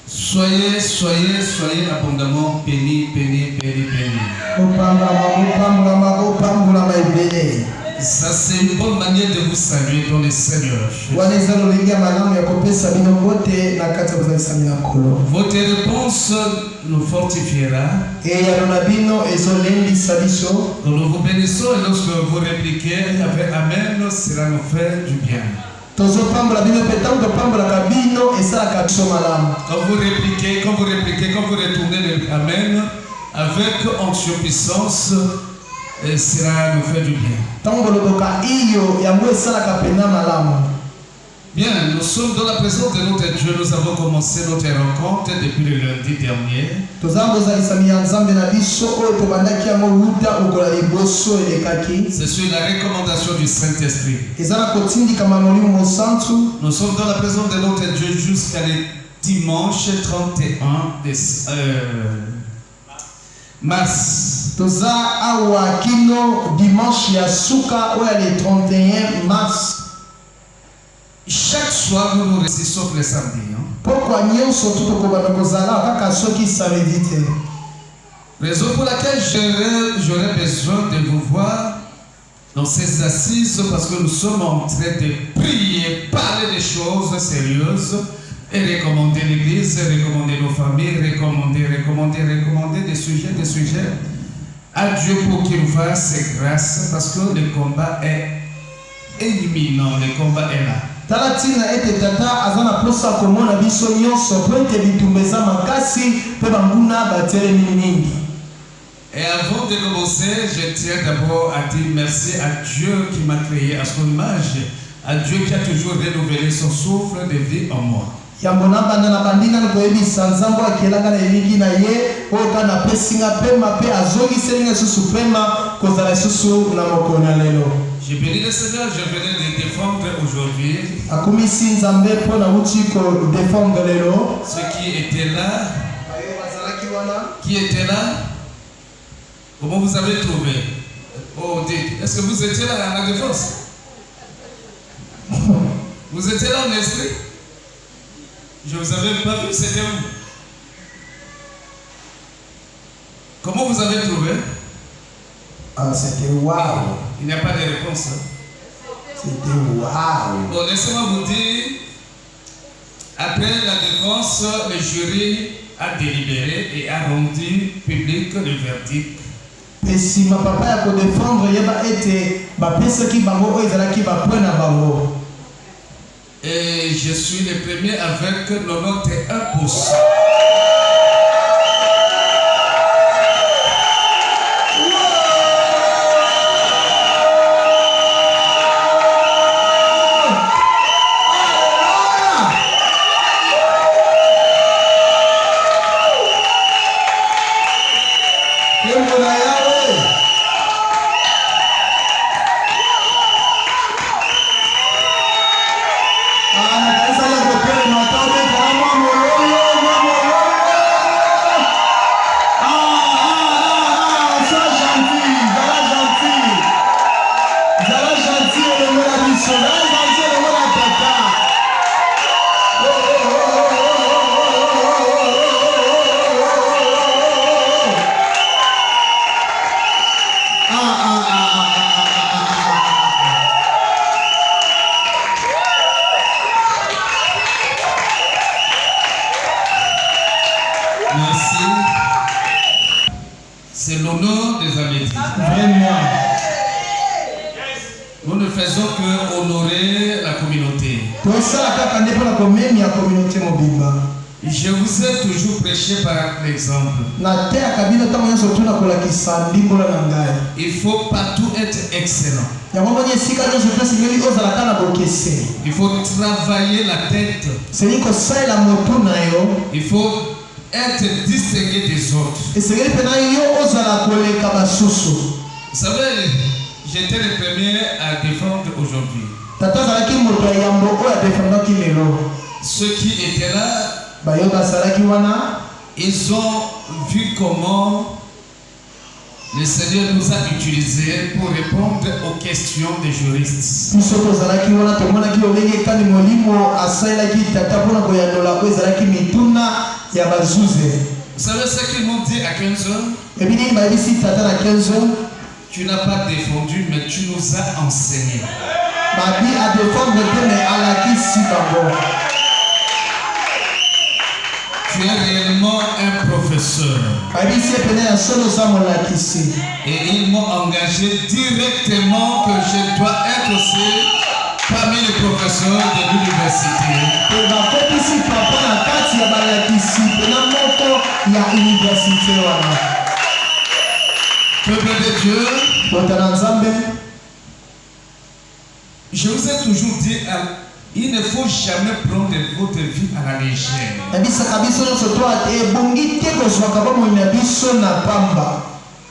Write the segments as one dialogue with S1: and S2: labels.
S1: Soyez abondamment bénis. Ça, c'est une bonne manière de vous saluer dans le Seigneur. Votre réponse nous fortifiera. Nous vous bénissons et lorsque vous répliquez avec Amen, cela nous fait du bien. Quand vous répliquez, quand vous retournez le Amen avec onction puissance, cela nous fait du bien. Bien, nous sommes dans la présence de notre Dieu. Nous avons commencé notre rencontre depuis le lundi dernier. C'est sur la recommandation du Saint-Esprit. Nous sommes dans la présence de notre Dieu jusqu'à le dimanche 31 mars.
S2: Dimanche le 31 mars.
S1: Chaque soir, nous nous réussissons le samedi. Raison pour laquelle j'aurais besoin de vous voir dans ces assises, parce que nous sommes en train de prier, parler des choses sérieuses et recommander l'Église, recommander nos familles, recommander des sujets à Dieu pour qu'il nous fasse grâce, parce que le combat est imminent, le combat est là.
S2: Et avant
S1: de commencer, je tiens d'abord à dire merci à Dieu qui m'a créé à son image, à Dieu qui a toujours renouvelé son souffle de vie en moi. Je bénis le Seigneur, je venais de défendre aujourd'hui ceux qui étaient là. Qui était là? Comment vous avez trouvé? Oh, dites, est-ce que vous étiez là à la défense? Vous étiez là en esprit? Je ne vous avais pas vu, c'était où? Comment vous avez trouvé?
S2: C'était waouh.
S1: Il n'y a pas de réponse.
S2: C'était waouh.
S1: Bon, laissez-moi vous dire, après la défense, le jury a délibéré et a rendu public le verdict.
S2: Et si ma papa a défendre, il y a été qui
S1: et je suis le premier avec 91%. C'est l'honneur des Amédis. Nous ne faisons que honorer la communauté. Je vous ai toujours prêché par l'exemple. Il faut partout être excellent. Il faut travailler la tête. Il faut être distingué des autres. Vous savez, j'étais le premier à défendre aujourd'hui. Ceux qui étaient là, ils ont vu comment le Seigneur nous a utilisés pour répondre aux questions des juristes. Vous savez ce qu'ils m'ont dit à 15 heures? Tu n'as pas défendu, mais tu nous as enseigné. Tu es réellement un professeur. Et ils m'ont engagé directement que je dois être aussi parmi les professeurs de l'université. Peuple de Dieu, je vous ai toujours dit, il ne faut jamais prendre votre vie à la légère.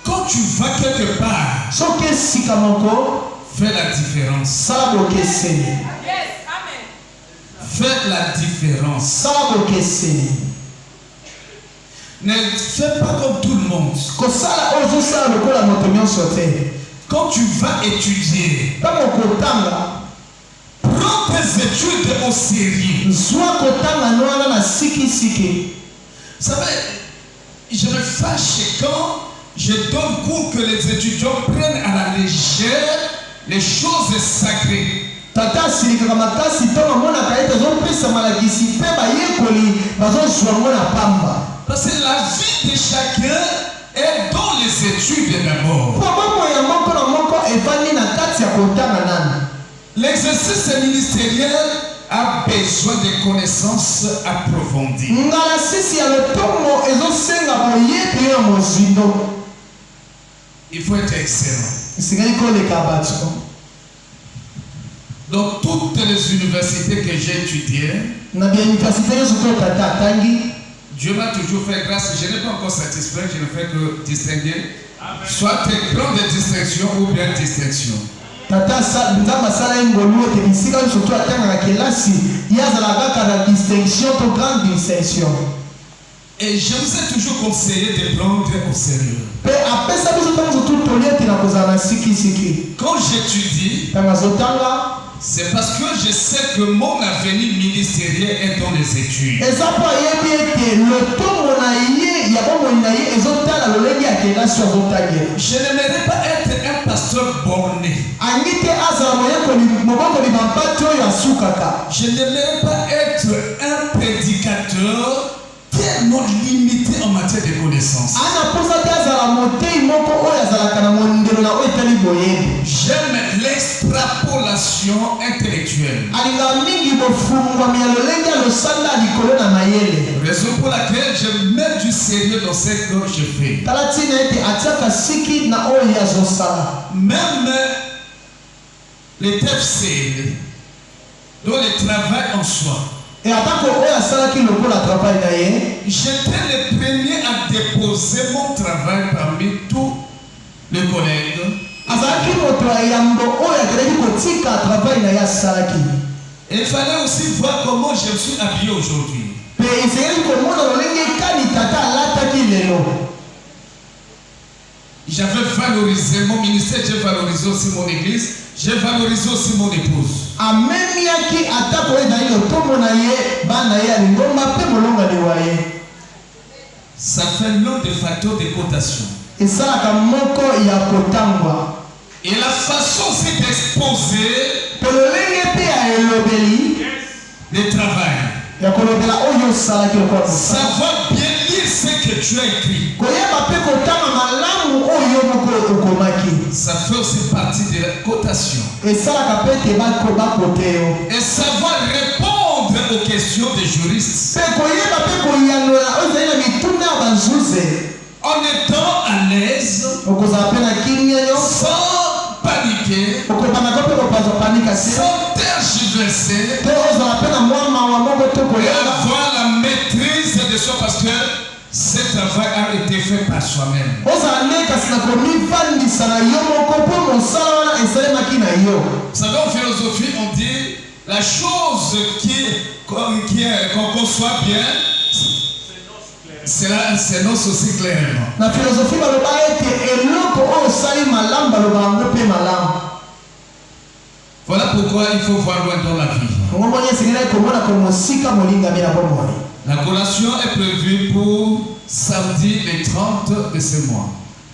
S1: Quand tu vas quelque part, fais la différence. Fais la différence. Ne fais pas comme tout le monde. Quand tu vas étudier, prends tes études au sérieux. Vous savez, je me fâche quand je donne cours que les étudiants prennent à la légère les choses sacrées. Parce que la vie de chacun est dans les études d'abord. L'exercice ministériel a besoin de connaissances approfondies. Il faut être excellent. Dans toutes les universités que j'ai étudiées, Dieu m'a toujours fait grâce. Je n'ai pas encore satisfait, je ne fais que distinguer. Soit très grande distinction ou bien distinction. Et je vous ai toujours conseillé de prendre au sérieux. Quand j'étudie, c'est parce que je sais que mon avenir ministériel est dans les études. Je n'aimerais pas être un pasteur borné. Je n'aimerais pas être un prédicateur tellement limité en matière de connaissances. J'aime l'extrapolation intellectuelle. Raison pour laquelle je mets du sérieux dans ce que je fais. Même les TFC, dont le travail en soi, j'étais le premier à déposer mon travail parmi tous les collègues. Il fallait aussi voir comment je me suis habillé aujourd'hui. J'avais valorisé mon ministère, j'ai valorisé aussi mon église, j'ai valorisé aussi mon épouse. Ça fait l'un des facteurs de cotation. Et la façon aussi d'exposer le travail. Savoir bien lire ce que tu as écrit. Ça fait aussi partie de la cotation. Et savoir répondre aux questions des juristes. En étant à l'aise, sans paniquer, sans tergiverser, et avoir la maîtrise de soi parce que ce travail a été fait par soi-même. Vous savez, en philosophie, on dit la chose qu'on conçoit bien, c'est non aussi clairement. La philosophie va voilà pourquoi il faut voir loin dans la vie. La collation est prévue pour samedi le 30 de ce mois.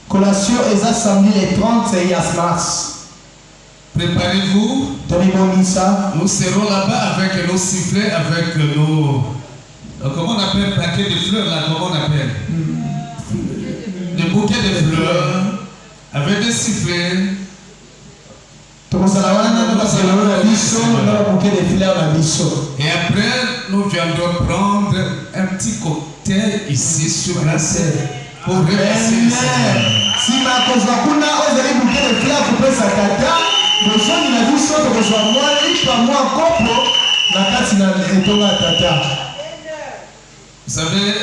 S2: Collation est samedi le 30 mars.
S1: Préparez-vous. Nous serons là-bas avec nos sifflets, avec nos... Comment on appelle paquet de fleurs là? Comment on appelle? Des bouquets de fleurs. Avec des sifflets. Et après, nous viendrons prendre un petit cocktail ici sur la scène pour remercier le Seigneur. Vous savez,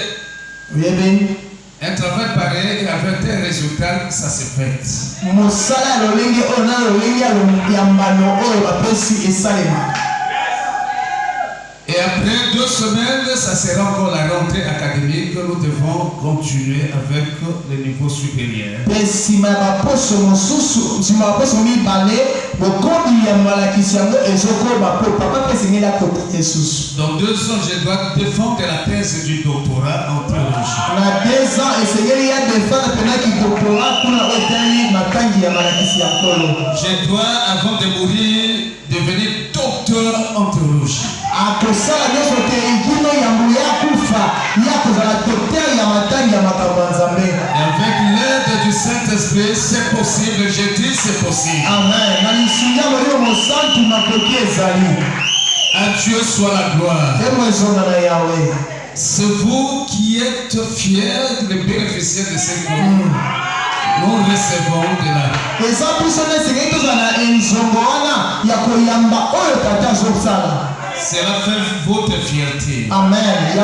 S1: un travail pareil avec un résultat, ça se fait. Et après 2 semaines, ça sera encore la rentrée académique. Nous devons continuer avec le niveau supérieur. Dans 2 ans, je dois défendre la thèse du doctorat en théologie. Je dois, avant de mourir, devenir docteur en théologie. Et avec l'aide du Saint-Esprit, c'est possible. Je dis c'est possible.
S2: Amen.
S1: À Dieu soit la gloire. C'est vous qui êtes fiers de bénéficier de ces cours. Nous recevons de là. Cela fait votre fierté.
S2: Amen.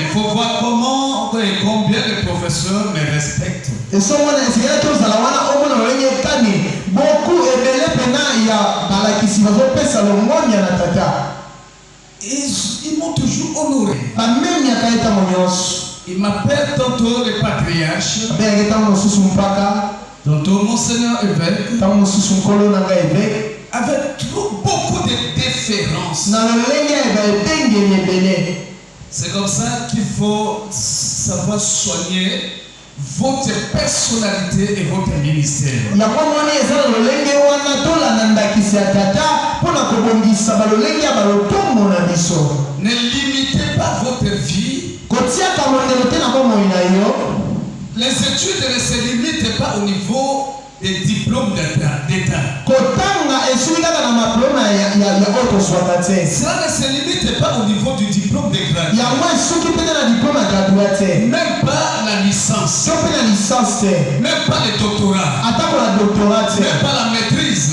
S1: Il faut voir comment et combien de professeurs me respectent. Ils m'ont toujours honoré. Ils m'appellent tantôt le patriarche, tantôt monseigneur évêque, avec beaucoup de déférence. C'est comme ça qu'il faut savoir soigner votre personnalité et votre ministère. Ne limitez pas votre vie. Les études ne se limitent pas au niveau des diplômes d'État. Cela ne se limite pas au niveau du diplôme de grade. Même pas la licence. Même pas le doctorat. Même pas la maîtrise.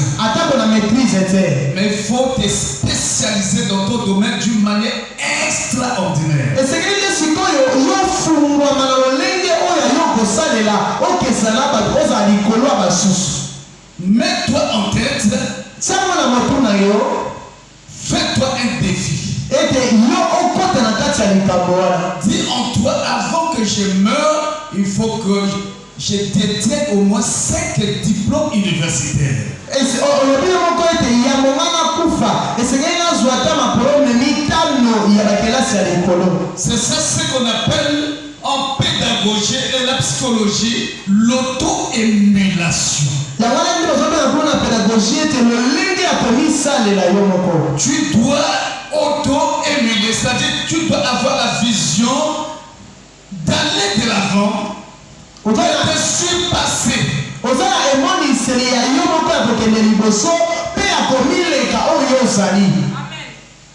S1: Mais il faut te spécialiser dans ton domaine d'une manière extraordinaire. Mets-toi en tête. Fais-toi un défi. Dis en toi, avant que je meure, il faut que je détienne au moins 5 diplômes universitaires. C'est ça ce qu'on appelle en pédagogie et la psychologie l'auto-émulation. Tu dois auto-émuler, c'est-à-dire tu dois avoir la vision d'aller de l'avant, de te surpasser.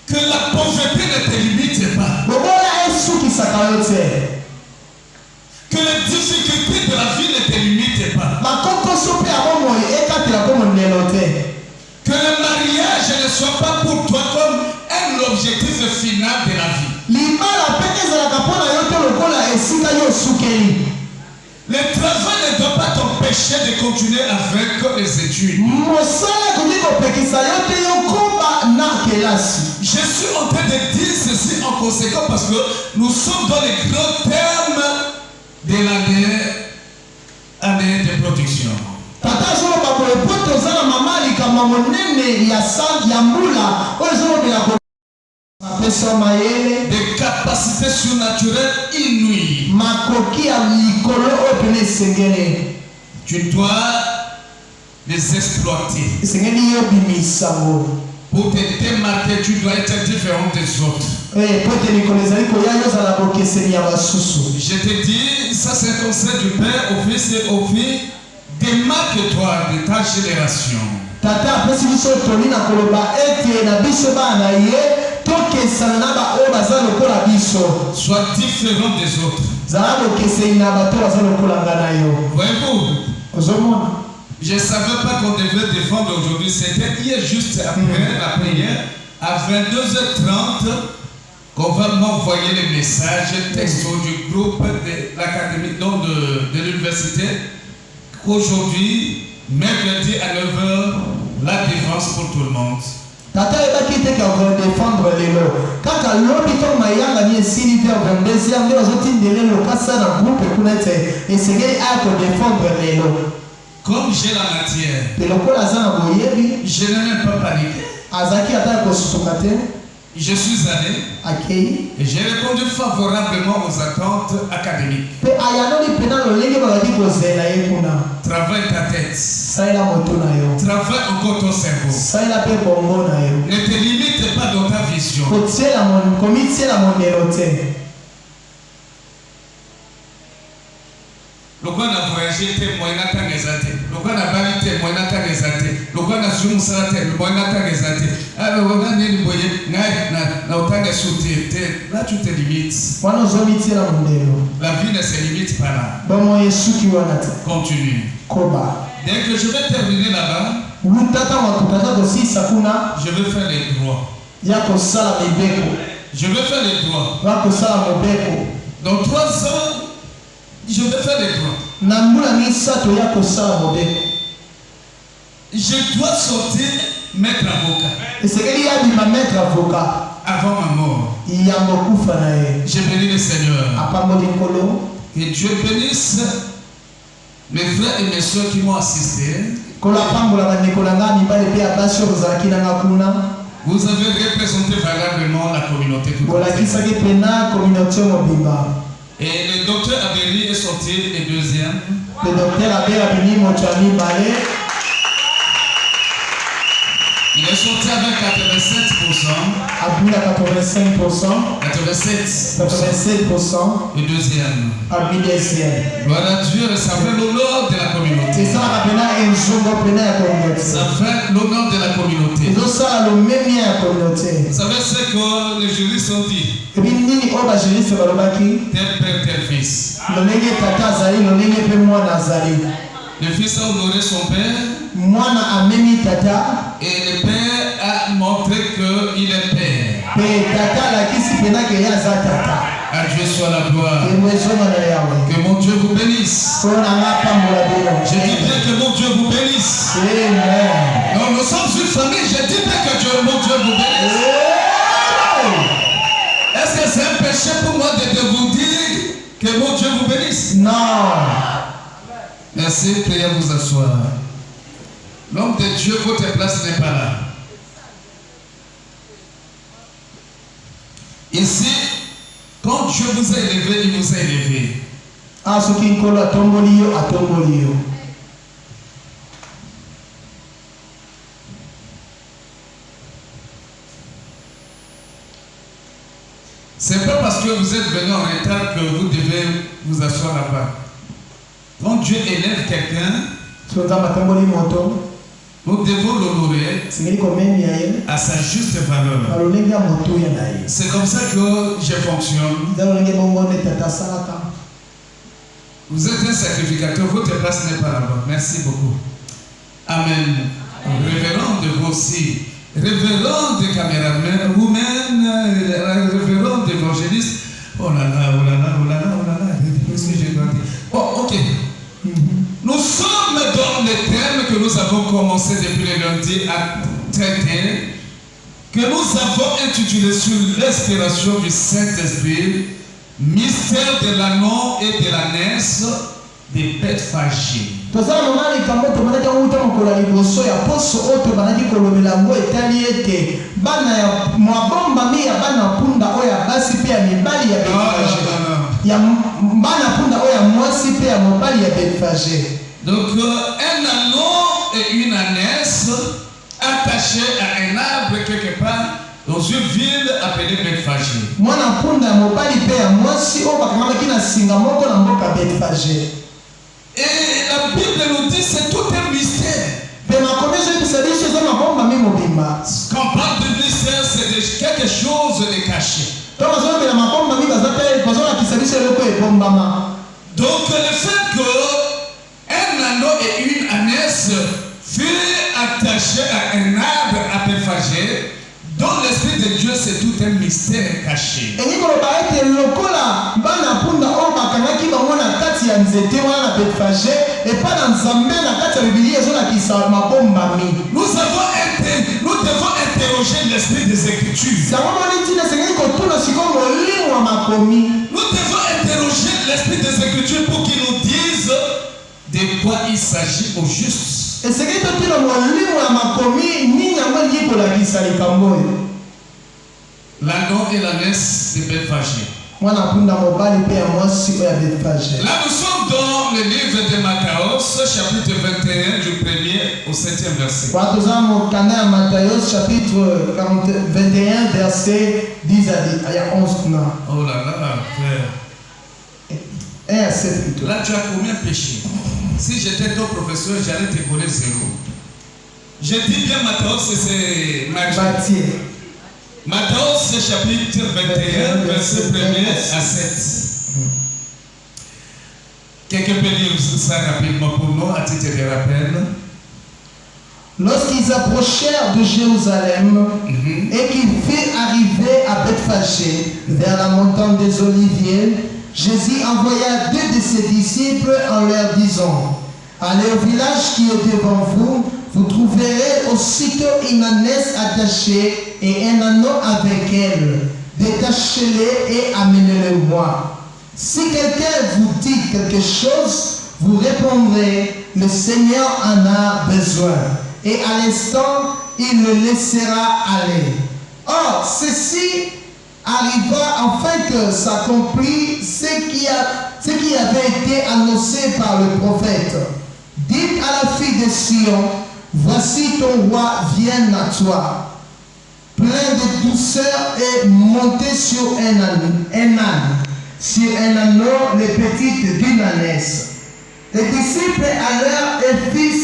S1: Que la pauvreté ne te limite pas. Que les difficultés de la vie ne te limitent pas. Que le mariage ne soit pas pour toi comme un objectif final de la vie. Le travail ne doit pas t'empêcher de continuer avec les études. Je suis en train de dire ceci en conséquence parce que nous sommes dans les grands termes de l'année de production. Des capacités surnaturelles inouïes. Tu dois les exploiter. Pour te démarquer, tu dois être différent des autres. Je te dis, ça c'est un conseil du Père au Fils et au Fils. Démarque-toi de ta génération. Sois différent des autres. Voyez-vous? Je ne savais pas qu'on devait défendre aujourd'hui. C'était hier juste après la prière, à 22h30, qu'on va m'envoyer les messages textos du groupe de l'académie de l'université. Qu'aujourd'hui, mercredi à 9h, la défense pour tout le monde.
S2: Tata ebaki te ka défendre lelo. Kaka lobi to mayanga ni esili vers 22h ndio azotindele lo kasa na groupe kunete esengeli a ko défendre lelo.
S1: Comme j'ai la matière,
S2: je ne
S1: n'ai pas paniqué. Je suis allé et j'ai répondu favorablement aux attentes académiques. Travaille ta tête. Travaille encore ton cerveau. Ne te limite pas dans ta vision. Le quoi n'a voyagé témoin n'a pas réalisé. Le quoi n'a pas témoin n'a pas réalisé. Le quoi n'a zoom ça témoin n'a pas réalisé. Alors on a dit le boyer n'a autant de soutien. Là tu te limites. La vie ne se limite pas là. Continue. Dès que je vais terminer là-bas, je vais faire les droits. Je vais faire les droits. Dans 3 ans, je vais faire les droits. Je dois sortir maître avocat. Avant ma mort. Je bénis le Seigneur. Que Dieu bénisse mes frères et mes soeurs qui m'ont assisté. Vous avez représenté valablement la communauté tout entière. Et le docteur Aberi est sorti le deuxième.
S2: Le docteur Aberi
S1: il est sorti avec 87%. 87%. Le deuxième. Gloire à Dieu, ça fait l'honneur de la communauté. Ça fait l'honneur de la communauté. Vous savez ce que les juristes ont dit? Tel père, tel fils. Le fils a honoré son père. Et le père a montré qu'il est père. À Dieu soit la gloire. Que mon Dieu vous bénisse. Je dis bien que mon Dieu vous bénisse. Non, nous sommes une famille. Je dis bien que mon Dieu vous bénisse. Est-ce que c'est un péché pour moi de vous dire que mon Dieu vous bénisse?
S2: Non.
S1: Merci, priez vous asseoir. L'homme de Dieu, votre place n'est pas là. Ici, quand Dieu vous a élevé, il vous a élevé. C'est pas parce que vous êtes venu en retard que vous devez vous asseoir là-bas. Quand Dieu élève quelqu'un, nous devons l'honorer à sa juste valeur. C'est comme ça que je fonctionne. Vous êtes un sacrificateur, votre place n'est pas là-bas. Merci beaucoup. Amen. Révérend de vous aussi. Révérend de caméraman, vous-même, révérend d'évangéliste. Oh là là, oh là là, oh là là, oh là là. Qu'est-ce que j'ai dois dire? Oh, ok. Nous sommes dans les thèmes que nous avons commencé depuis le lundi à traiter, que nous avons intitulé sur l'inspiration du Saint-Esprit, mystère de l'anneau et de l'ânesse des Bethphagée.
S2: tozala mama likambo tomonaki yango uta mokolo ya liboso ya poso oyo tobanaki kolobela yango etali ete bana ya mabombami ya bana mpunda oyo ya basi mpe ya mibali ya Bethphagée ya bana mpunda oyo ya mwasi mpe ya mobali ya Bethphagée.
S1: Donc un anneau et une ânesse attachés à un arbre quelque part dans une ville appelée Bethphagée.
S2: Mwana mpunda ya mobali mpe ya mwasi oyo bakangamaki na singa moko na mboka Bethphagée.
S1: Et la Bible nous dit c'est tout un mystère.
S2: Quand
S1: on parle de mystère, c'est quelque chose de caché. Donc le fait qu'un anneau et une ânesse furent attachés à un arbre à Bethphagée, dans l'esprit de Dieu, c'est tout un mystère caché. Nous devons interroger l'esprit des Écritures. Nous devons interroger l'esprit des Écritures pour qu'il nous dise de quoi il s'agit au juste. L'anneau et l'ânesse de Bethphagée. Là, nous sommes dans le livre de Matthieu, chapitre 21, du 1er au 7e verset.
S2: Chapitre 21, verset 10 à 11.
S1: Oh là là, frère.
S2: 1 à 7 plutôt.
S1: Là, tu as combien péché? Si j'étais ton professeur, j'allais te coller 0. Je dis bien Matthieu, c'est Matthieu. Matthieu, chapitre 21, verset 1er à 7. Quelqu'un peut lire ça rapidement pour nous, à titre de rappel.
S2: Lorsqu'ils approchèrent de Jérusalem et qu'ils firent arriver à Bethphagée, vers la montagne des Oliviers, Jésus envoya 2 de ses disciples en leur disant: allez au village qui est devant vous, vous trouverez aussitôt une ânesse attachée et un anneau avec elle. Détachez-les et amenez-le-moi. Si quelqu'un vous dit quelque chose, vous répondrez: le Seigneur en a besoin. Et à l'instant, il le laissera aller. Or, ceci arriva afin que s'accomplisse ce qui avait été annoncé par le prophète. Dites à la fille de Sion: voici ton roi vient à toi, plein de douceur, et monté sur un âne, sur un anneau, les petites d'une ânesse. Les disciples allèrent et firent